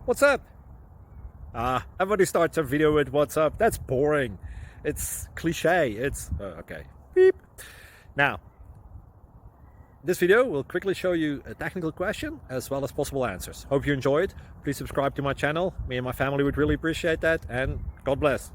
What's up? Everybody starts a video with what's up. That's boring. It's cliche. It's okay. Beep. Now, this video will quickly show you a technical question as well as possible answers. Hope you enjoyed. Please subscribe to my channel. Me and my family would really appreciate that, and God bless.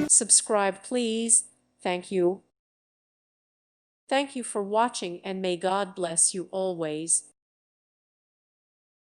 Subscribe, please. Thank you. Thank you for watching, and may God bless you always.